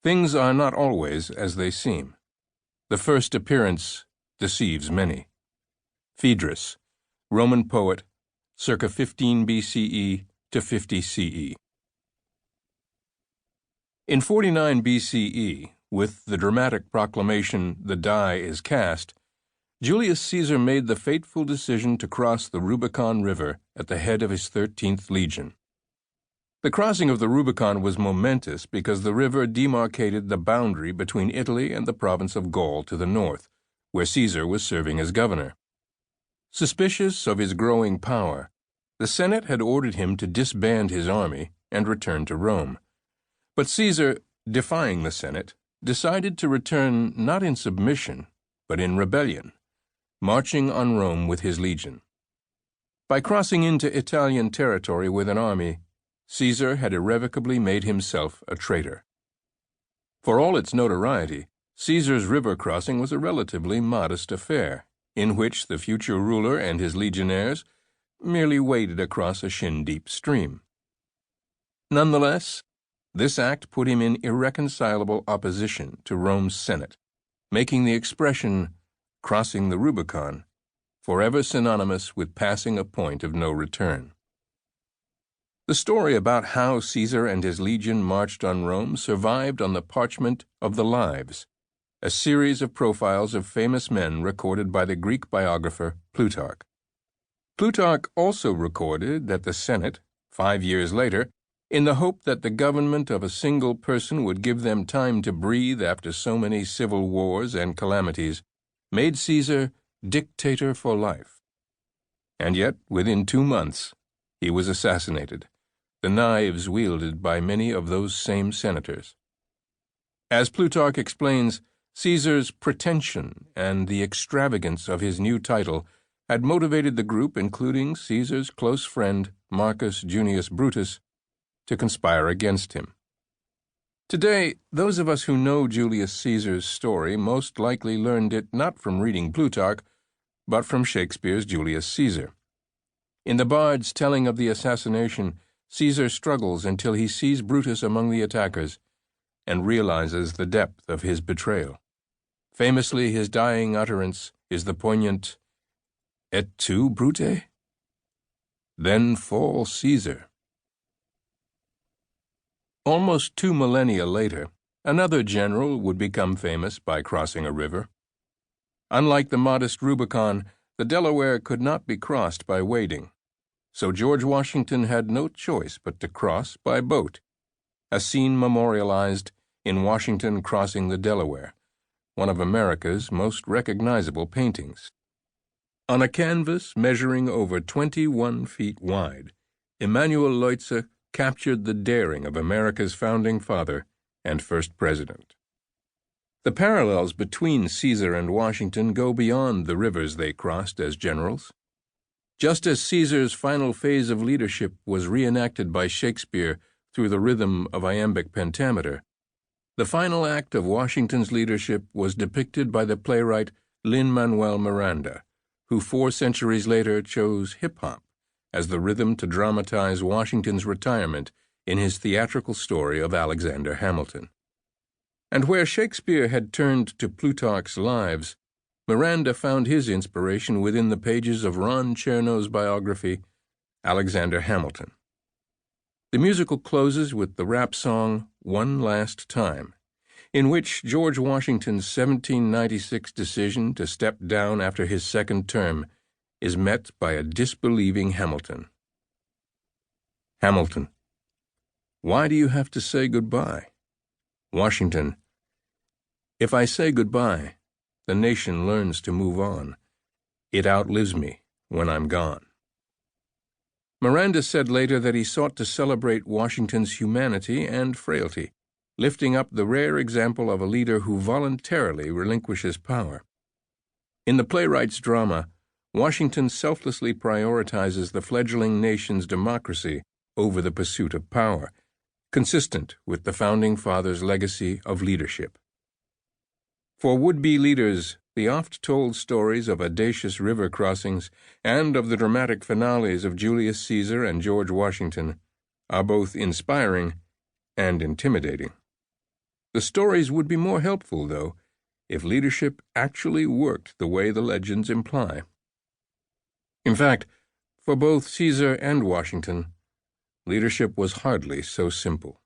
Things are not always as they seem. The first appearance deceives many. Phaedrus, Roman poet, circa 15 BCE to 50 CE. In 49 BCE, with the dramatic proclamation, "The die is cast," Julius Caesar made the fateful decision to cross the Rubicon River at the head of his 13th legion. The crossing of the Rubicon was momentous because the river demarcated the boundary between Italy and the province of Gaul to the north, where Caesar was serving as governor. Suspicious of his growing power, the Senate had ordered him to disband his army and return to Rome. But Caesar, defying the Senate, decided to return not in submission, but in rebellion, marching on Rome with his legion. By crossing into Italian territory with an army, Caesar had irrevocably made himself a traitor. For all its notoriety, Caesar's river crossing was a relatively modest affair, in which the future ruler and his legionnaires merely waded across a shin-deep stream. Nonetheless, this act put him in irreconcilable opposition to Rome's Senate, making the expression, "crossing the Rubicon," forever synonymous with passing a point of no return. The story about how Caesar and his legion marched on Rome survived on the parchment of the Lives, a series of profiles of famous men recorded by the Greek biographer Plutarch. Plutarch also recorded that the Senate, 5 years later, in the hope that the government of a single person would give them time to breathe after so many civil wars and calamities, made Caesar dictator for life. And yet, within 2 months, he was assassinated, the knives wielded by many of those same senators. As Plutarch explains, Caesar's pretension and the extravagance of his new title had motivated the group, including Caesar's close friend Marcus Junius Brutus, to conspire against him. Today, those of us who know Julius Caesar's story most likely learned it not from reading Plutarch, but from Shakespeare's Julius Caesar. In the Bard's telling of the assassination, Caesar struggles until he sees Brutus among the attackers and realizes the depth of his betrayal. Famously, his dying utterance is the poignant, "Et tu, Brute?" Then fall Caesar. Almost 2 millennia later, another general would become famous by crossing a river. Unlike the modest Rubicon, the Delaware could not be crossed by wading, so George Washington had no choice but to cross by boat, a scene memorialized in Washington Crossing the Delaware, one of America's most recognizable paintings. On a canvas measuring over 21 feet wide, Emanuel Leutze captured the daring of America's founding father and first president. The parallels between Caesar and Washington go beyond the rivers they crossed as generals. Just as Caesar's final phase of leadership was reenacted by Shakespeare through the rhythm of iambic pentameter, the final act of Washington's leadership was depicted by the playwright Lin-Manuel Miranda, who 4 centuries later chose hip-hop as the rhythm to dramatize Washington's retirement in his theatrical story of Alexander Hamilton. And where Shakespeare had turned to Plutarch's Lives, Miranda found his inspiration within the pages of Ron Chernow's biography, Alexander Hamilton. The musical closes with the rap song "One Last Time," in which George Washington's 1796 decision to step down after his second term is met by a disbelieving Hamilton. Hamilton: "Why do you have to say goodbye?" Washington: "If I say goodbye, the nation learns to move on. It outlives me when I'm gone." Miranda said later that he sought to celebrate Washington's humanity and frailty, lifting up the rare example of a leader who voluntarily relinquishes power. In the playwright's drama, Washington selflessly prioritizes the fledgling nation's democracy over the pursuit of power, consistent with the Founding Fathers' legacy of leadership. For would-be leaders, the oft-told stories of audacious river crossings and of the dramatic finales of Julius Caesar and George Washington are both inspiring and intimidating. The stories would be more helpful, though, if leadership actually worked the way the legends imply. In fact, for both Caesar and Washington, leadership was hardly so simple.